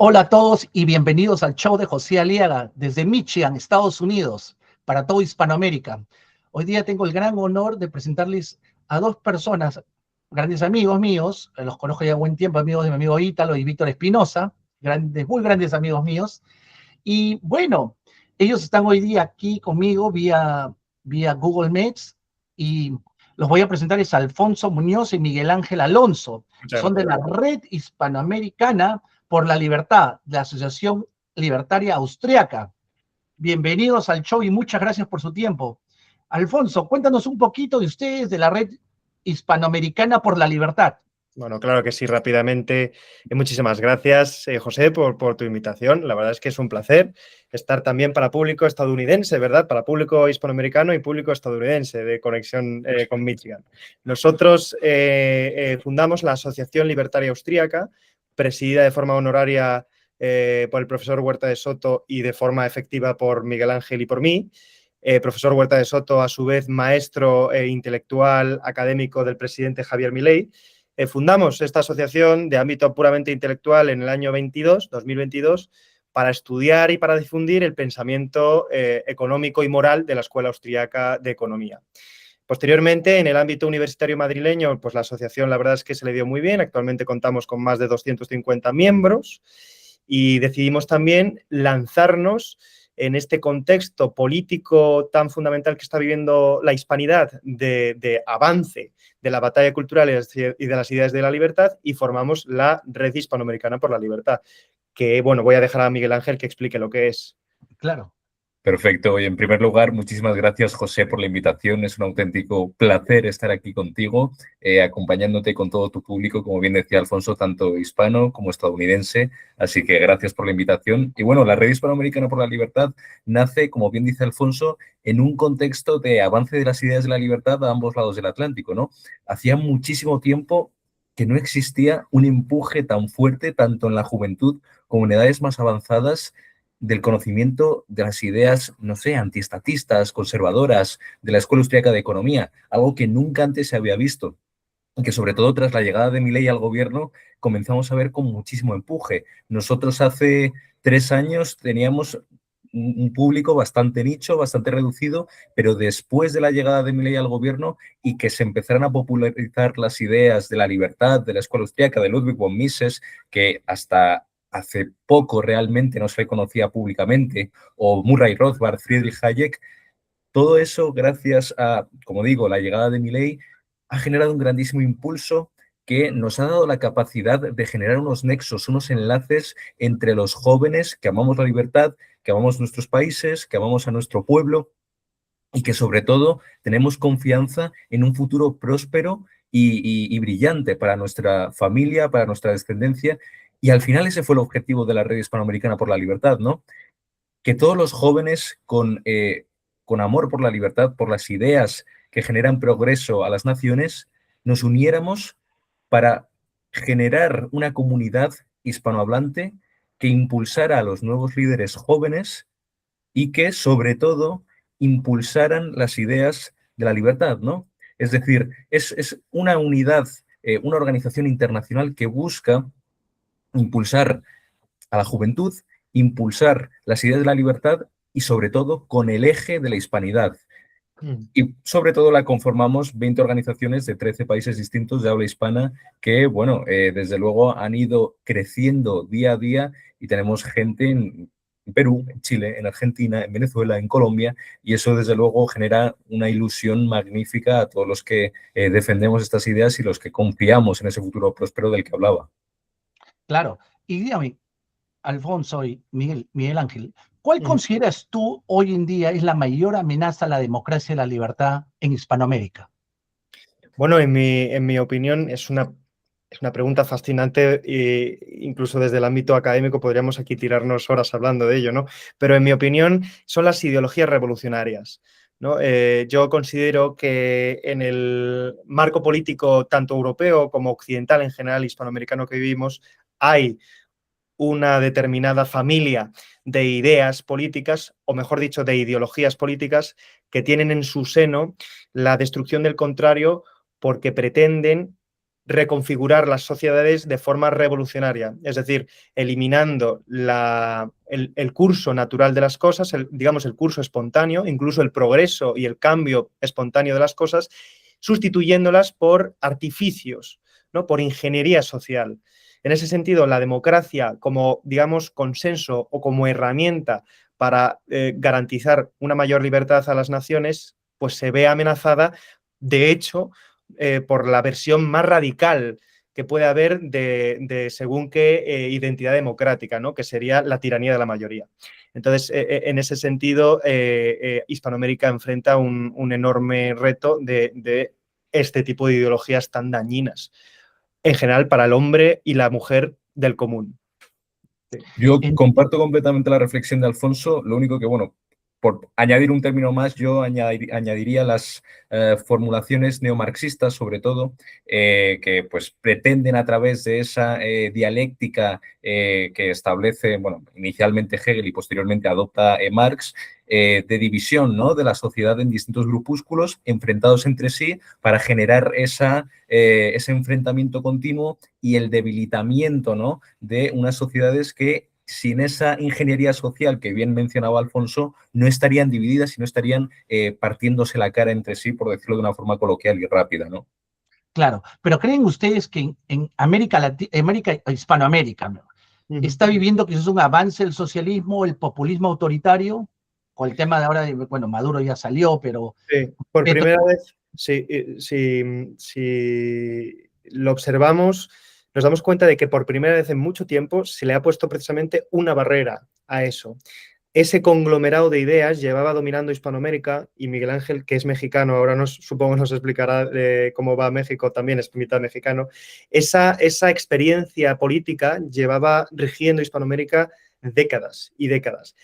Hola a todos y bienvenidos al show de José Aliaga desde Michigan, Estados Unidos, para todo Hispanoamérica. Hoy día tengo el gran honor de presentarles a dos personas, grandes amigos míos, los conozco ya buen tiempo, amigos de mi amigo Ítalo y Víctor Espinosa, grandes, muy grandes amigos míos. Y bueno, ellos están hoy día aquí conmigo vía Google Meets y los voy a presentar es Alfonso Muñoz y Miguel Ángel Alonso. Muchas Son de gracias. la Red Hispanoamericana por la Libertad, de la Asociación Libertaria Austriaca. Bienvenidos al show y muchas gracias por su tiempo. Alfonso, cuéntanos un poquito de ustedes, de la Red Hispanoamericana por la Libertad. Bueno, claro que sí, rápidamente. Muchísimas gracias, José, por tu invitación. La verdad es que es un placer estar también para público estadounidense, ¿verdad? Para público hispanoamericano y público estadounidense de conexión con Michigan. Nosotros fundamos la Asociación Libertaria Austríaca, presidida de forma honoraria por el profesor Huerta de Soto y de forma efectiva por Miguel Ángel y por mí. Profesor Huerta de Soto, a su vez, maestro intelectual académico del presidente Javier Milei. Fundamos esta asociación de ámbito puramente intelectual en el año 2022, para estudiar y para difundir el pensamiento económico y moral de la Escuela Austríaca de Economía. Posteriormente, en el ámbito universitario madrileño, pues la asociación la verdad es que se le dio muy bien. Actualmente contamos con más de 250 miembros y decidimos también lanzarnos en este contexto político tan fundamental que está viviendo la hispanidad de avance de la batalla cultural y de las ideas de la libertad, y formamos la Red Hispanoamericana por la Libertad, que, bueno, voy a dejar a Miguel Ángel que explique lo que es. Claro. Perfecto. Y en primer lugar, muchísimas gracias, José, por la invitación. Es un auténtico placer estar aquí contigo, acompañándote con todo tu público, como bien decía Alfonso, tanto hispano como estadounidense. Así que gracias por la invitación. Y bueno, la Red Hispanoamericana por la Libertad nace, como bien dice Alfonso, en un contexto de avance de las ideas de la libertad a ambos lados del Atlántico, ¿no? Hacía muchísimo tiempo que no existía un empuje tan fuerte, tanto en la juventud como en edades más avanzadas, del conocimiento de las ideas, no sé, antiestatistas, conservadoras, de la Escuela Austríaca de Economía, algo que nunca antes se había visto, y que sobre todo tras la llegada de Milei al gobierno comenzamos a ver con muchísimo empuje. Nosotros hace 3 años teníamos un público bastante nicho, bastante reducido, pero después de la llegada de Milei al gobierno y que se empezaran a popularizar las ideas de la libertad, de la Escuela Austríaca, de Ludwig von Mises, que hasta hace poco realmente no se le conocía públicamente, o Murray Rothbard, Friedrich Hayek, todo eso, gracias a, como digo, la llegada de Milei, ha generado un grandísimo impulso que nos ha dado la capacidad de generar unos nexos, unos enlaces entre los jóvenes que amamos la libertad, que amamos nuestros países, que amamos a nuestro pueblo y que sobre todo tenemos confianza en un futuro próspero y brillante para nuestra familia, para nuestra descendencia. Y al final ese fue el objetivo de la Red Hispanoamericana por la Libertad, ¿no? Que todos los jóvenes con amor por la libertad, por las ideas que generan progreso a las naciones, nos uniéramos para generar una comunidad hispanohablante que impulsara a los nuevos líderes jóvenes y que, sobre todo, impulsaran las ideas de la libertad, ¿no? Es decir, es una unidad, una organización internacional que busca impulsar a la juventud, impulsar las ideas de la libertad y, sobre todo, con el eje de la hispanidad. Y, sobre todo, la conformamos 20 organizaciones de 13 países distintos de habla hispana que, bueno, desde luego han ido creciendo día a día y tenemos gente en Perú, en Chile, en Argentina, en Venezuela, en Colombia, y eso, desde luego, genera una ilusión magnífica a todos los que defendemos estas ideas y los que confiamos en ese futuro próspero del que hablaba. Claro. Y dígame, Alfonso y Miguel Ángel, ¿cuál consideras tú hoy en día es la mayor amenaza a la democracia y la libertad en Hispanoamérica? Bueno, en mi opinión es una pregunta fascinante, e incluso desde el ámbito académico podríamos aquí tirarnos horas hablando de ello, ¿no? Pero en mi opinión son las ideologías revolucionarias, ¿no? Yo considero que en el marco político tanto europeo como occidental en general, hispanoamericano que vivimos, hay una determinada familia de ideas políticas, o mejor dicho, de ideologías políticas, que tienen en su seno la destrucción del contrario porque pretenden reconfigurar las sociedades de forma revolucionaria, es decir, eliminando el curso natural de las cosas, digamos el curso espontáneo, incluso el progreso y el cambio espontáneo de las cosas, sustituyéndolas por artificios, ¿no? Por ingeniería social. En ese sentido, la democracia como, digamos, consenso o como herramienta para garantizar una mayor libertad a las naciones, pues se ve amenazada, de hecho, por la versión más radical que puede haber de según qué identidad democrática, ¿no? Que sería la tiranía de la mayoría. Entonces, en ese sentido, Hispanoamérica enfrenta un enorme reto de este tipo de ideologías tan dañinas, en general para el hombre y la mujer del común. Yo comparto completamente la reflexión de Alfonso, lo único que, bueno, por añadir un término más, yo añadiría las formulaciones neomarxistas, sobre todo, que pues pretenden a través de esa dialéctica que establece, bueno, inicialmente Hegel y posteriormente adopta Marx, de división, ¿no?, de la sociedad en distintos grupúsculos enfrentados entre sí para generar ese enfrentamiento continuo y el debilitamiento, ¿no?, de unas sociedades que sin esa ingeniería social que bien mencionaba Alfonso, no estarían divididas y no estarían partiéndose la cara entre sí, por decirlo de una forma coloquial y rápida, ¿no? Claro, pero ¿creen ustedes que en Hispanoamérica, ¿no?, está viviendo quizás un avance del socialismo, el populismo autoritario, con el tema de ahora, bueno, Maduro ya salió, pero... Sí, por primera vez, si lo observamos, nos damos cuenta de que por primera vez en mucho tiempo se le ha puesto precisamente una barrera a eso. Ese conglomerado de ideas llevaba dominando Hispanoamérica y Miguel Ángel, que es mexicano, ahora supongo nos explicará cómo va México, también es mitad mexicano. Esa experiencia política llevaba rigiendo Hispanoamérica décadas y décadas.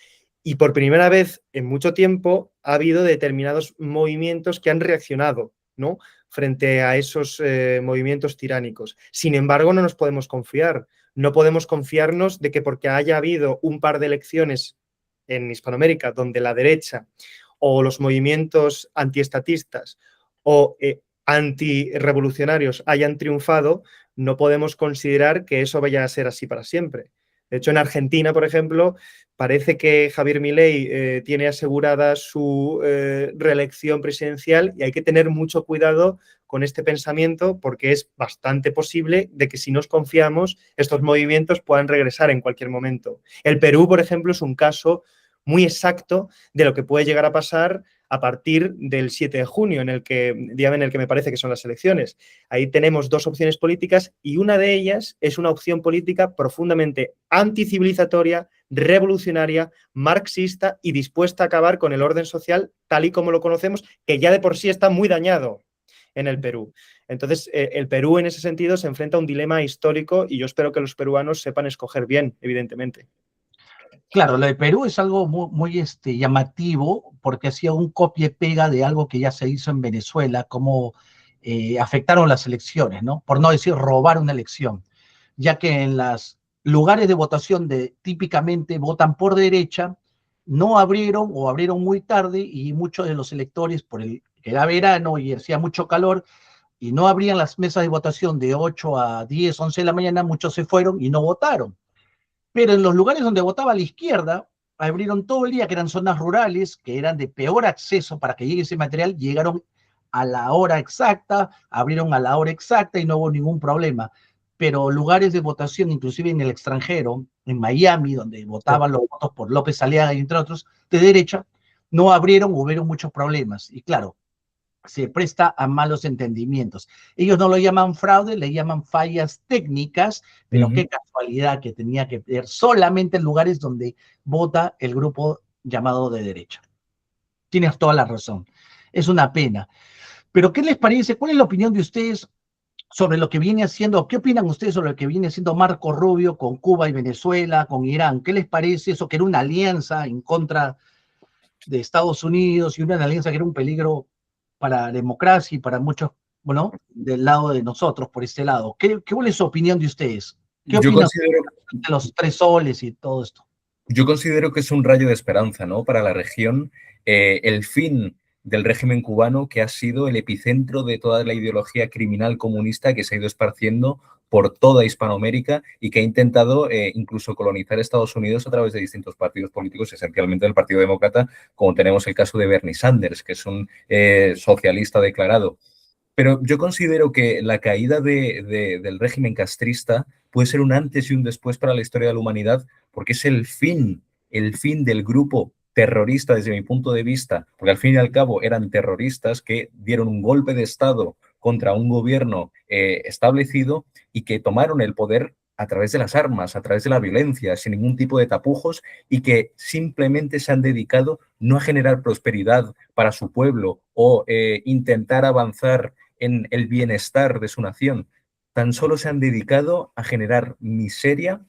Y por primera vez en mucho tiempo ha habido determinados movimientos que han reaccionado, ¿no?, frente a esos movimientos tiránicos. Sin embargo, no nos podemos confiar. No podemos confiarnos de que porque haya habido un par de elecciones en Hispanoamérica donde la derecha o los movimientos antiestatistas o antirrevolucionarios hayan triunfado, no podemos considerar que eso vaya a ser así para siempre. De hecho, en Argentina, por ejemplo, parece que Javier Milei tiene asegurada su reelección presidencial y hay que tener mucho cuidado con este pensamiento porque es bastante posible de que si nos confiamos, estos movimientos puedan regresar en cualquier momento. El Perú, por ejemplo, es un caso muy exacto de lo que puede llegar a pasar a partir del 7 de junio, día en el que me parece que son las elecciones. Ahí tenemos dos opciones políticas y una de ellas es una opción política profundamente anticivilizatoria, revolucionaria, marxista y dispuesta a acabar con el orden social tal y como lo conocemos, que ya de por sí está muy dañado en el Perú. Entonces, el Perú en ese sentido se enfrenta a un dilema histórico y yo espero que los peruanos sepan escoger bien, evidentemente. Claro, lo de Perú es algo muy llamativo porque hacía un copia y pega de algo que ya se hizo en Venezuela, cómo afectaron las elecciones, ¿no? Por no decir robar una elección, ya que en los lugares de votación típicamente votan por derecha, no abrieron o abrieron muy tarde y muchos de los electores, que era verano y hacía mucho calor, y no abrían las mesas de votación de 8 a 10, 11 de la mañana, muchos se fueron y no votaron. Pero en los lugares donde votaba la izquierda, abrieron todo el día, que eran zonas rurales, que eran de peor acceso para que llegue ese material, llegaron a la hora exacta, abrieron a la hora exacta y no hubo ningún problema. Pero lugares de votación, inclusive en el extranjero, en Miami, donde votaban los votos por López Aliaga y entre otros, de derecha, no abrieron, hubieron muchos problemas. Y claro, se presta a malos entendimientos. Ellos no lo llaman fraude, le llaman fallas técnicas, pero qué casualidad que tenía que ver solamente en lugares donde vota el grupo llamado de derecha. Tienes toda la razón. Es una pena. Pero ¿qué les parece? ¿Cuál es la opinión de ustedes sobre lo que viene haciendo? ¿Qué opinan ustedes sobre lo que viene haciendo Marco Rubio con Cuba y Venezuela, con Irán? ¿Qué les parece eso, que era una alianza en contra de Estados Unidos y una alianza que era un peligro para la democracia y para muchos, bueno, del lado de nosotros, por este lado? ¿Cuál es su opinión de ustedes? ¿Qué opinan de los 3 soles y todo esto? Yo considero que es un rayo de esperanza, ¿no?, para la región. El fin del régimen cubano, que ha sido el epicentro de toda la ideología criminal comunista que se ha ido esparciendo por toda Hispanoamérica y que ha intentado incluso colonizar Estados Unidos a través de distintos partidos políticos, esencialmente el Partido Demócrata, como tenemos el caso de Bernie Sanders, que es un socialista declarado. Pero yo considero que la caída del régimen castrista puede ser un antes y un después para la historia de la humanidad, porque es el fin del grupo terrorista desde mi punto de vista, porque al fin y al cabo eran terroristas que dieron un golpe de Estado contra un gobierno establecido y que tomaron el poder a través de las armas, a través de la violencia, sin ningún tipo de tapujos, y que simplemente se han dedicado no a generar prosperidad para su pueblo o intentar avanzar en el bienestar de su nación. Tan solo se han dedicado a generar miseria,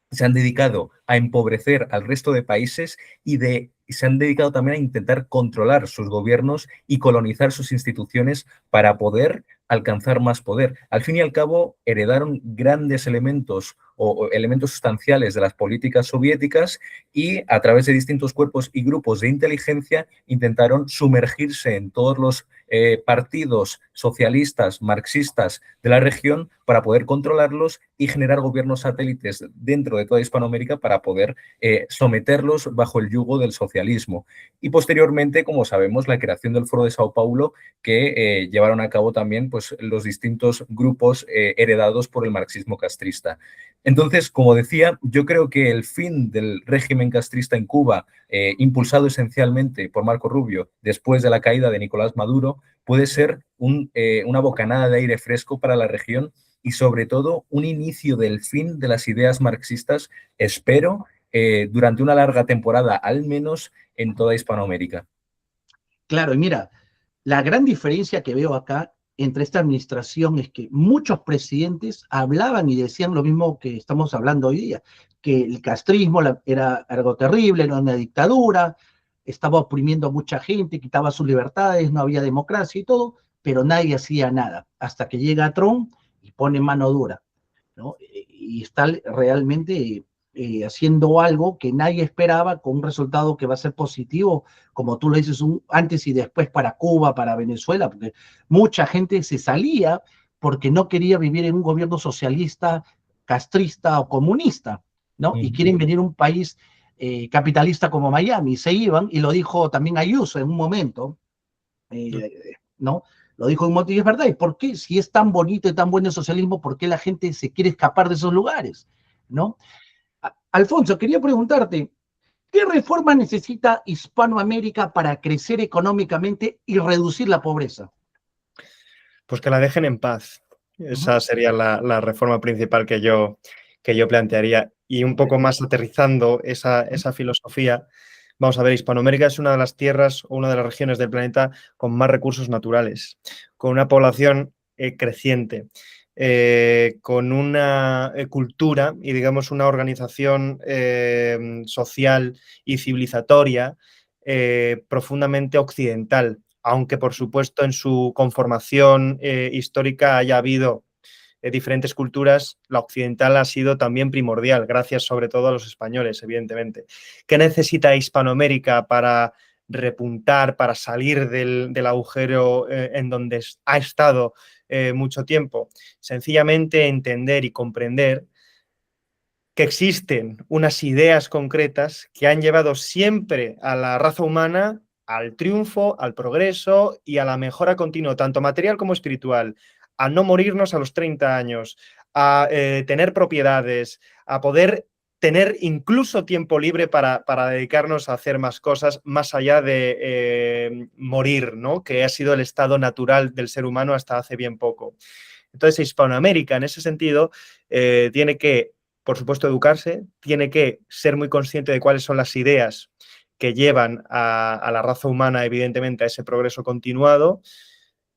se han dedicado a empobrecer al resto de países y se han dedicado también a intentar controlar sus gobiernos y colonizar sus instituciones para poder alcanzar más poder. Al fin y al cabo, heredaron grandes elementos o elementos sustanciales de las políticas soviéticas y a través de distintos cuerpos y grupos de inteligencia intentaron sumergirse en todos los partidos socialistas, marxistas de la región para poder controlarlos y generar gobiernos satélites dentro de toda Hispanoamérica para poder someterlos bajo el yugo del socialismo. Y posteriormente, como sabemos, la creación del Foro de Sao Paulo, que llevaron a cabo también pues, los distintos grupos heredados por el marxismo castrista. Entonces, como decía, yo creo que el fin del régimen castrista en Cuba, impulsado esencialmente por Marco Rubio después de la caída de Nicolás Maduro, puede ser una bocanada de aire fresco para la región y sobre todo un inicio del fin de las ideas marxistas, espero, durante una larga temporada, al menos en toda Hispanoamérica. Claro, y mira, la gran diferencia que veo acá entre esta administración es que muchos presidentes hablaban y decían lo mismo que estamos hablando hoy día, que el castrismo era algo terrible, era una dictadura, estaba oprimiendo a mucha gente, quitaba sus libertades, no había democracia y todo, pero nadie hacía nada, hasta que llega Trump y pone mano dura, ¿no? Y está realmente haciendo algo que nadie esperaba, con un resultado que va a ser positivo, como tú lo dices, un antes y después para Cuba, para Venezuela, porque mucha gente se salía porque no quería vivir en un gobierno socialista, castrista o comunista, ¿no? Y quieren venir a un país capitalista como Miami, se iban, y lo dijo también Ayuso en un momento, ¿no? Lo dijo en un momento y es verdad, ¿y por qué? Si es tan bonito y tan bueno el socialismo, ¿por qué la gente se quiere escapar de esos lugares? ¿No? Alfonso, quería preguntarte, ¿qué reforma necesita Hispanoamérica para crecer económicamente y reducir la pobreza? Pues que la dejen en paz. Esa sería la reforma principal que yo plantearía. Y un poco más aterrizando esa filosofía, vamos a ver, Hispanoamérica es una de las tierras o una de las regiones del planeta con más recursos naturales, con una población creciente, con una cultura y, digamos, una organización social y civilizatoria profundamente occidental, aunque, por supuesto, en su conformación histórica haya habido diferentes culturas, la occidental ha sido también primordial, gracias sobre todo a los españoles, evidentemente. ¿Qué necesita Hispanoamérica para repuntar, para salir del agujero en donde ha estado mucho tiempo? Sencillamente entender y comprender que existen unas ideas concretas que han llevado siempre a la raza humana al triunfo, al progreso y a la mejora continua, tanto material como espiritual, a no morirnos a los 30 años, a tener propiedades, a poder tener incluso tiempo libre para dedicarnos a hacer más cosas más allá de morir, ¿no? Que ha sido el estado natural del ser humano hasta hace bien poco. Entonces, Hispanoamérica, en ese sentido, tiene que, por supuesto, educarse, tiene que ser muy consciente de cuáles son las ideas que llevan a la raza humana, evidentemente, a ese progreso continuado.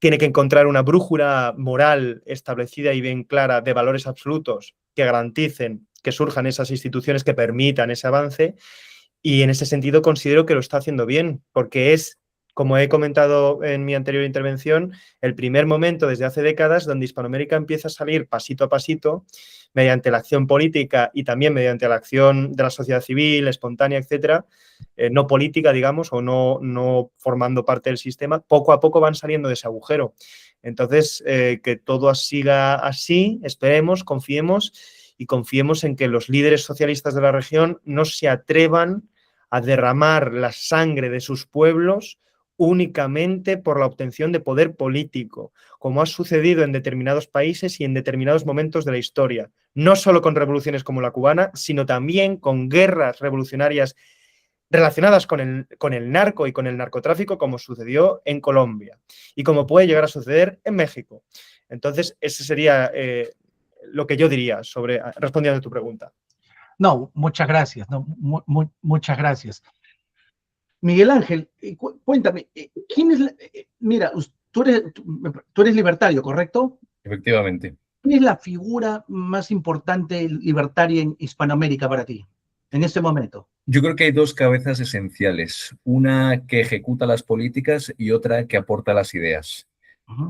Tiene que encontrar una brújula moral establecida y bien clara de valores absolutos que garanticen que surjan esas instituciones que permitan ese avance. Y en ese sentido considero que lo está haciendo bien, porque es como he comentado en mi anterior intervención, el primer momento desde hace décadas donde Hispanoamérica empieza a salir pasito a pasito mediante la acción política y también mediante la acción de la sociedad civil, espontánea, etcétera, no política, digamos, o no formando parte del sistema, poco a poco van saliendo de ese agujero. Entonces, que todo siga así, esperemos, confiemos y confiemos en que los líderes socialistas de la región no se atrevan a derramar la sangre de sus pueblos únicamente por la obtención de poder político, como ha sucedido en determinados países y en determinados momentos de la historia, no solo con revoluciones como la cubana, sino también con guerras revolucionarias relacionadas con el narco y con el narcotráfico, como sucedió en Colombia y como puede llegar a suceder en México. Entonces, ese sería lo que yo diría respondiendo a tu pregunta. No, muchas gracias, no, muchas gracias. Miguel Ángel, cuéntame, ¿quién es mira, tú eres libertario, ¿correcto? Efectivamente. ¿Quién es la figura más importante libertaria en Hispanoamérica para ti, en este momento? Yo creo que hay dos cabezas esenciales, una que ejecuta las políticas y otra que aporta las ideas.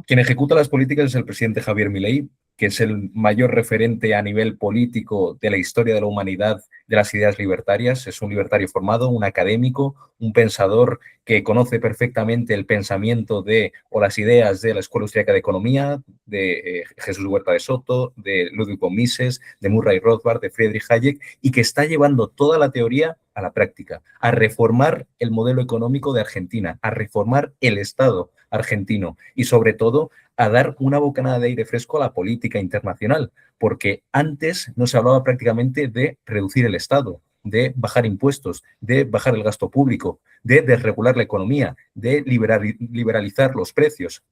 Quien ejecuta las políticas es el presidente Javier Milei, que es el mayor referente a nivel político de la historia de la humanidad de las ideas libertarias. Es un libertario formado, un académico, un pensador que conoce perfectamente el pensamiento o las ideas de la Escuela Austríaca de Economía, de Jesús Huerta de Soto, de Ludwig von Mises, de Murray Rothbard, de Friedrich Hayek, y que está llevando toda la teoría a la práctica, a reformar el modelo económico de Argentina, a reformar el Estado argentino y, sobre todo, a dar una bocanada de aire fresco a la política internacional, porque antes no se hablaba prácticamente de reducir el Estado, de bajar impuestos, de bajar el gasto público, de desregular la economía, de liberalizar los precios.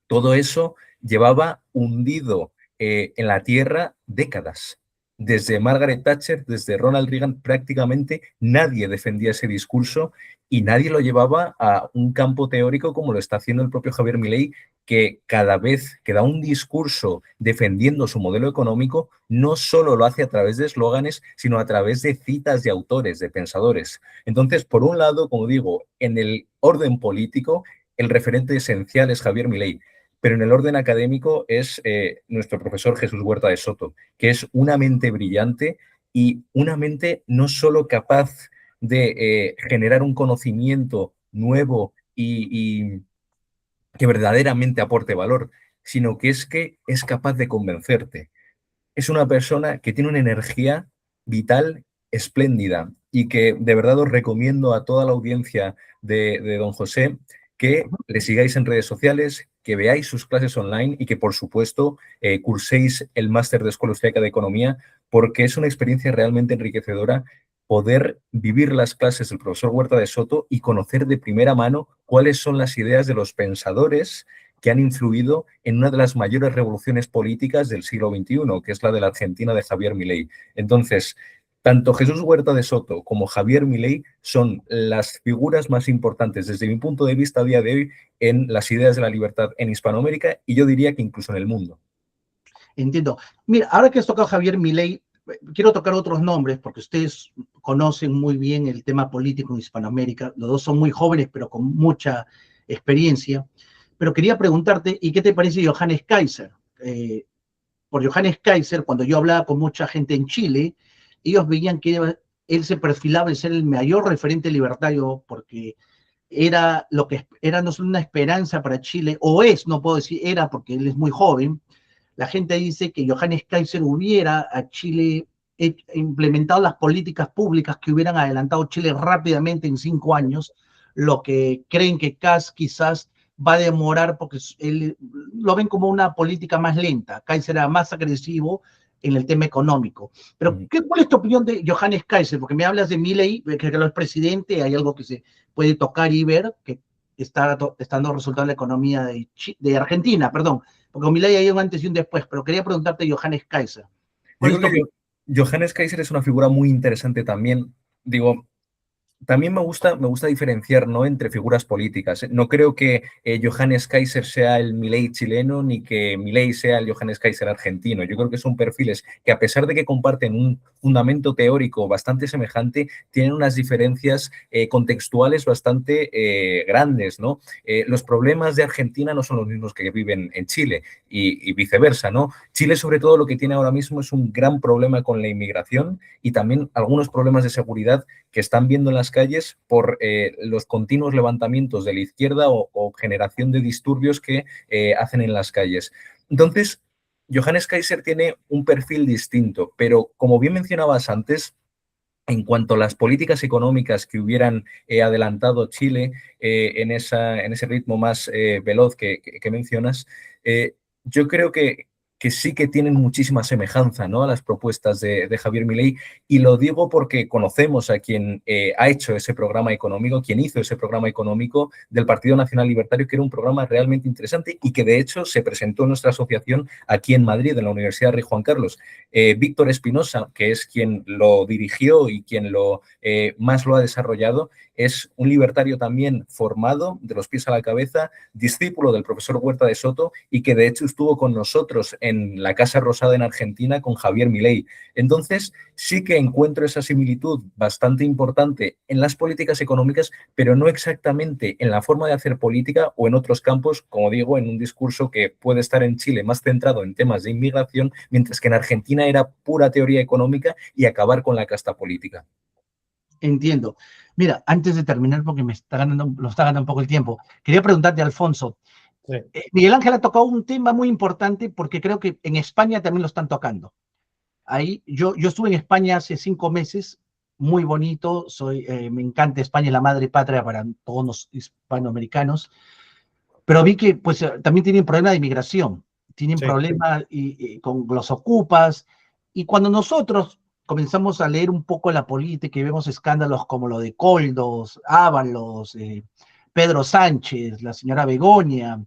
Todo eso llevaba hundido en la tierra décadas. Desde Margaret Thatcher, desde Ronald Reagan, prácticamente nadie defendía ese discurso y nadie lo llevaba a un campo teórico como lo está haciendo el propio Javier Milei, que cada vez que da un discurso defendiendo su modelo económico, no solo lo hace a través de eslóganes, sino a través de citas de autores, de pensadores. Entonces, por un lado, como digo, en el orden político, el referente esencial es Javier Milei, pero en el orden académico es nuestro profesor Jesús Huerta de Soto, que es una mente brillante y una mente no solo capaz de generar un conocimiento nuevo y que verdaderamente aporte valor, sino que es capaz de convencerte. Es una persona que tiene una energía vital espléndida y que de verdad os recomiendo a toda la audiencia de don José que le sigáis en redes sociales, que veáis sus clases online y que, por supuesto, curséis el máster de Escuela Austríaca de Economía, porque es una experiencia realmente enriquecedora poder vivir las clases del profesor Huerta de Soto y conocer de primera mano cuáles son las ideas de los pensadores que han influido en una de las mayores revoluciones políticas del siglo XXI, que es la de la Argentina de Javier Milei. Entonces, tanto Jesús Huerta de Soto como Javier Milei son las figuras más importantes, desde mi punto de vista a día de hoy, en las ideas de la libertad en Hispanoamérica y yo diría que incluso en el mundo. Entiendo. Mira, ahora que has tocado Javier Milei, quiero tocar otros nombres porque ustedes conocen muy bien el tema político en Hispanoamérica. Los dos son muy jóvenes, pero con mucha experiencia. Pero quería preguntarte, ¿y qué te parece Johannes Kaiser? Por Johannes Kaiser, cuando yo hablaba con mucha gente en Chile, ellos veían que él se perfilaba en ser el mayor referente libertario porque era lo que era no solo una esperanza para Chile, o es, no puedo decir era porque él es muy joven. La gente dice que Johannes Kaiser hubiera a Chile implementado las políticas públicas que hubieran adelantado Chile rápidamente en 5 años, lo que creen que Kast quizás va a demorar porque él lo ven como una política más lenta. Kaiser era más agresivo en el tema económico. Pero, ¿cuál es tu opinión de Johannes Kaiser? Porque me hablas de Milei, que lo es presidente, hay algo que se puede tocar y ver, que está dando resultado en la economía de Argentina, perdón, porque con Milei hay un antes y un después, pero quería preguntarte Johannes Kaiser. Yo creo que Johannes Kaiser es una figura muy interesante también. Digo, También me gusta diferenciar, ¿no?, entre figuras políticas. No creo que Johannes Kaiser sea el Milei chileno ni que Milei sea el Johannes Kaiser argentino. Yo creo que son perfiles que, a pesar de que comparten un fundamento teórico bastante semejante, tienen unas diferencias contextuales bastante grandes, ¿no? Los problemas de Argentina no son los mismos que viven en Chile y viceversa, ¿no? Chile, sobre todo, lo que tiene ahora mismo es un gran problema con la inmigración y también algunos problemas de seguridad que están viendo en las calles por los continuos levantamientos de la izquierda o generación de disturbios que hacen en las calles. Entonces, Johannes Kaiser tiene un perfil distinto, pero como bien mencionabas antes, en cuanto a las políticas económicas que hubieran adelantado Chile en ese ritmo más veloz que mencionas, yo creo que sí que tienen muchísima semejanza, ¿no?, a las propuestas de Javier Milei, y lo digo porque conocemos a quien ha hecho ese programa económico, quien hizo ese programa económico del Partido Nacional Libertario, que era un programa realmente interesante y que de hecho se presentó en nuestra asociación aquí en Madrid, en la Universidad Rey Juan Carlos. Víctor Espinosa, que es quien lo dirigió y quien más lo ha desarrollado, es un libertario también formado de los pies a la cabeza, discípulo del profesor Huerta de Soto y que de hecho estuvo con nosotros en la Casa Rosada en Argentina con Javier Milei. Entonces, sí que encuentro esa similitud bastante importante en las políticas económicas, pero no exactamente en la forma de hacer política o en otros campos, como digo, en un discurso que puede estar en Chile más centrado en temas de inmigración, mientras que en Argentina era pura teoría económica y acabar con la casta política. Entiendo. Mira, antes de terminar, porque lo está ganando un poco el tiempo, quería preguntarte, Alfonso, Sí. Miguel Ángel ha tocado un tema muy importante porque creo que en España también lo están tocando. Ahí, yo estuve en España hace 5 meses, muy bonito, me encanta España, la madre patria para todos los hispanoamericanos, pero vi que pues también tienen problema de inmigración, tienen Sí. problemas con los ocupas, y cuando nosotros comenzamos a leer un poco la política y vemos escándalos como lo de Koldos, Ábalos, Pedro Sánchez, la señora Begoña,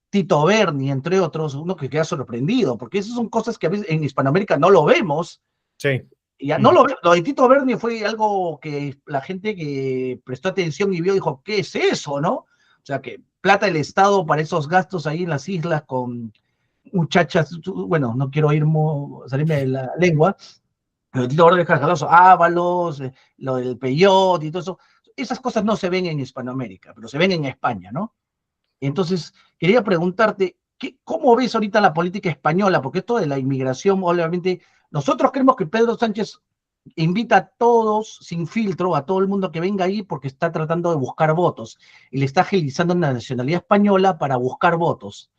Tito Berni, entre otros, uno que queda sorprendido, porque esas son cosas que a veces en Hispanoamérica no lo vemos. Sí. Ya no lo de Tito Berni fue algo que la gente que prestó atención y vio dijo, ¿qué es eso, no? O sea, que plata el Estado para esos gastos ahí en las islas con muchachas, bueno, no quiero salirme de la lengua, pero Tito Berni es cargaloso, Ábalos, lo del peyote y todo eso. Esas cosas no se ven en Hispanoamérica, pero se ven en España, ¿no? Entonces, quería preguntarte, ¿cómo ves ahorita la política española? Porque esto de la inmigración, obviamente, nosotros creemos que Pedro Sánchez invita a todos sin filtro, a todo el mundo que venga ahí porque está tratando de buscar votos y le está agilizando la nacionalidad española para buscar votos.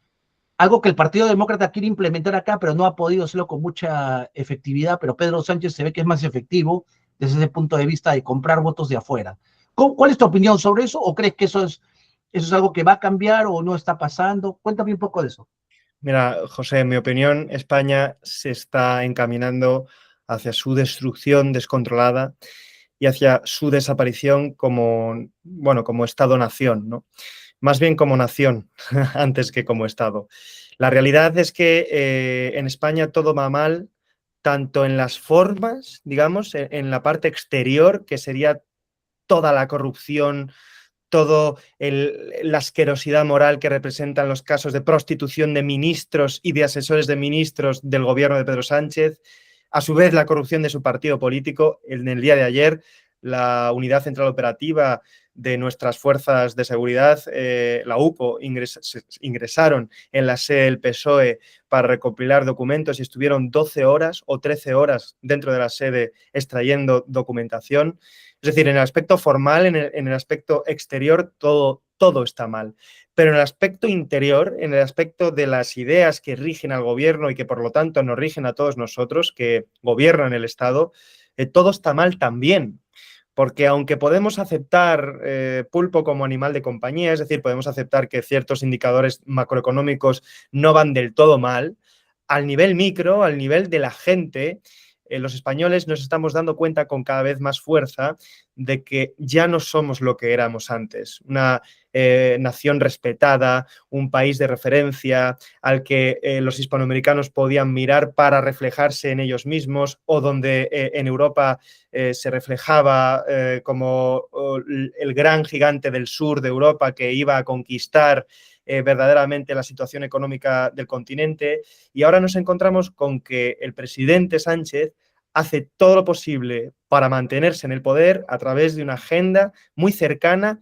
Algo que el Partido Demócrata quiere implementar acá, pero no ha podido hacerlo con mucha efectividad, pero Pedro Sánchez se ve que es más efectivo desde ese punto de vista de comprar votos de afuera. ¿Cuál es tu opinión sobre eso? ¿O crees que eso es algo que va a cambiar o no está pasando? Cuéntame un poco de eso. Mira, José, en mi opinión, España se está encaminando hacia su destrucción descontrolada y hacia su desaparición como, bueno, como Estado-nación, ¿no? Más bien como nación antes que como Estado. La realidad es que en España todo va mal, tanto en las formas, digamos, en la parte exterior, que sería toda la corrupción, todo la asquerosidad moral que representan los casos de prostitución de ministros y de asesores de ministros del gobierno de Pedro Sánchez, a su vez la corrupción de su partido político. En el día de ayer, la Unidad Central Operativa de nuestras fuerzas de seguridad, la UPO, ingresaron en la sede del PSOE para recopilar documentos y estuvieron 12 horas o 13 horas dentro de la sede extrayendo documentación. Es decir, en el aspecto formal, en el aspecto exterior, todo está mal. Pero en el aspecto interior, en el aspecto de las ideas que rigen al gobierno y que por lo tanto nos rigen a todos nosotros, que gobiernan el Estado, todo está mal también. Porque aunque podemos aceptar pulpo como animal de compañía, es decir, podemos aceptar que ciertos indicadores macroeconómicos no van del todo mal, al nivel micro, al nivel de la gente, los españoles nos estamos dando cuenta con cada vez más fuerza de que ya no somos lo que éramos antes. Una nación respetada, un país de referencia al que los hispanoamericanos podían mirar para reflejarse en ellos mismos, o donde en Europa se reflejaba como el gran gigante del sur de Europa que iba a conquistar verdaderamente la situación económica del continente. Y ahora nos encontramos con que el presidente Sánchez hace todo lo posible para mantenerse en el poder a través de una agenda muy cercana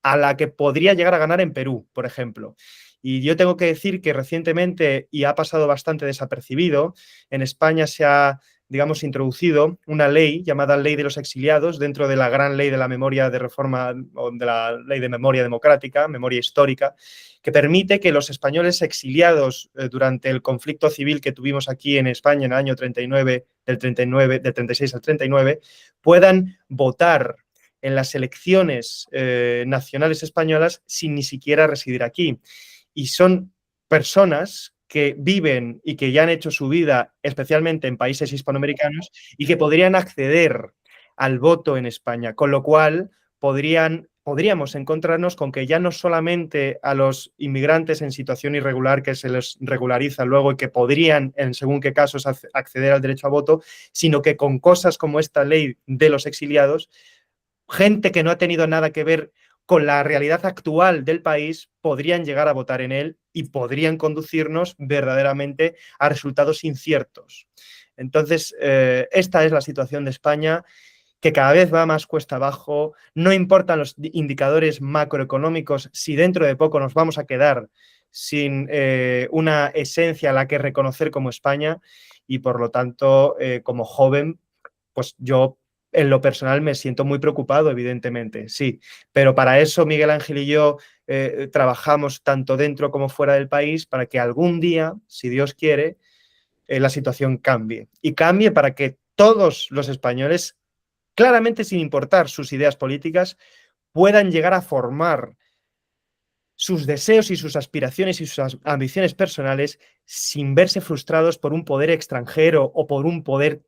a la que podría llegar a ganar en Perú, por ejemplo. Y yo tengo que decir que recientemente, y ha pasado bastante desapercibido, en España se ha, digamos, introducido una ley llamada Ley de los Exiliados dentro de la gran ley de la memoria de reforma, o de la ley de memoria democrática, memoria histórica, que permite que los españoles exiliados durante el conflicto civil que tuvimos aquí en España en el año 39, del 36 al 39, puedan votar en las elecciones nacionales españolas sin ni siquiera residir aquí. Y son personas que viven y que ya han hecho su vida, especialmente en países hispanoamericanos, y que podrían acceder al voto en España, con lo cual podríamos encontrarnos con que ya no solamente a los inmigrantes en situación irregular que se les regulariza luego y que podrían, en según qué casos, acceder al derecho a voto, sino que con cosas como esta ley de los exiliados, gente que no ha tenido nada que ver con la realidad actual del país podrían llegar a votar en él y podrían conducirnos verdaderamente a resultados inciertos. Entonces, esta es la situación de España, que cada vez va más cuesta abajo. No importan los indicadores macroeconómicos si dentro de poco nos vamos a quedar sin una esencia a la que reconocer como España, y por lo tanto, como joven, pues yo en lo personal me siento muy preocupado, evidentemente, sí, pero para eso Miguel Ángel y yo trabajamos tanto dentro como fuera del país para que algún día, si Dios quiere, la situación cambie. Y cambie para que todos los españoles, claramente sin importar sus ideas políticas, puedan llegar a formar sus deseos y sus aspiraciones y sus ambiciones personales sin verse frustrados por un poder extranjero o por un poder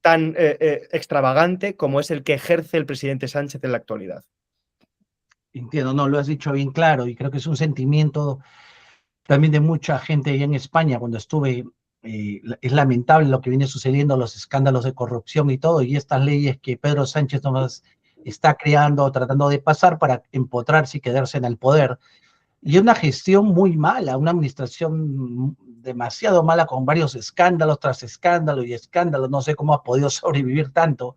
tan extravagante como es el que ejerce el presidente Sánchez en la actualidad. Entiendo, no, lo has dicho bien claro, y creo que es un sentimiento también de mucha gente allá en España. Cuando estuve, es lamentable lo que viene sucediendo, los escándalos de corrupción y todo, y estas leyes que Pedro Sánchez nomás está creando, tratando de pasar para empotrarse y quedarse en el poder. Y una gestión muy mala, una administración demasiado mala, con varios escándalos tras escándalos y escándalos. No sé cómo ha podido sobrevivir tanto.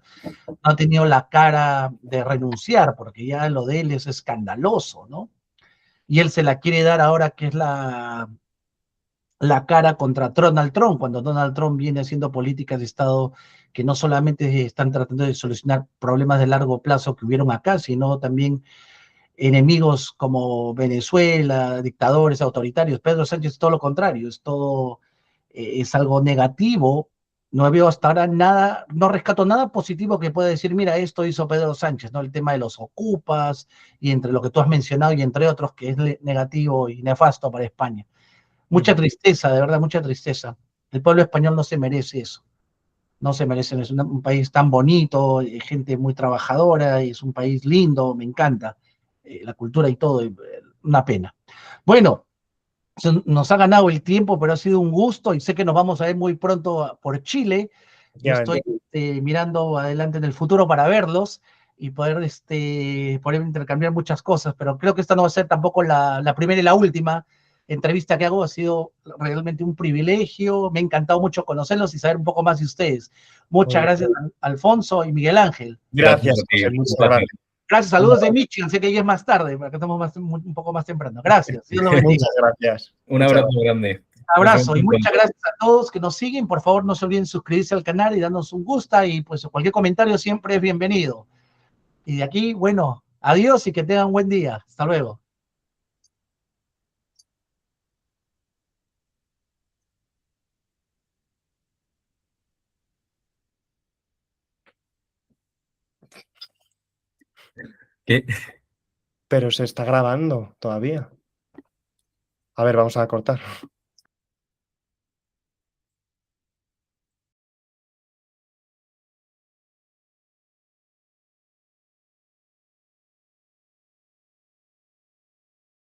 No ha tenido la cara de renunciar, porque ya lo de él es escandaloso, ¿no? Y él se la quiere dar ahora, que es la cara contra Donald Trump, cuando Donald Trump viene haciendo políticas de Estado que no solamente están tratando de solucionar problemas de largo plazo que hubieron acá, sino también enemigos como Venezuela, dictadores autoritarios. Pedro Sánchez es todo lo contrario, es todo, es algo negativo. No veo hasta ahora nada, no rescato nada positivo que pueda decir, mira, esto hizo Pedro Sánchez, ¿no? El tema de los ocupas, y entre lo que tú has mencionado y entre otros, que es negativo y nefasto para España. Mucha tristeza, de verdad, mucha tristeza. El pueblo español no se merece eso. No se merece, es un país tan bonito, gente muy trabajadora, es un país lindo, me encanta la cultura y todo, una pena. Bueno, nos ha ganado el tiempo, pero ha sido un gusto, y sé que nos vamos a ver muy pronto por Chile. Yo estoy mirando adelante en el futuro para verlos y poder intercambiar muchas cosas, pero creo que esta no va a ser tampoco la primera y la última entrevista que hago. Ha sido realmente un privilegio, me ha encantado mucho conocerlos y saber un poco más de ustedes. Muchas gracias, Alfonso y Miguel Ángel. Gracias, José, muchas gracias. Gracias, saludos de Michigan, sé que ya es más tarde, porque estamos un poco más temprano. Gracias, Dios lo bendiga. Muchas gracias. Un abrazo grande. Un abrazo y muchas gracias a todos que nos siguen. Por favor, no se olviden suscribirse al canal y darnos un gusto, y pues cualquier comentario siempre es bienvenido. Y de aquí, bueno, adiós y que tengan un buen día. Hasta luego. ¿Qué? Pero se está grabando todavía. A ver, vamos a cortar.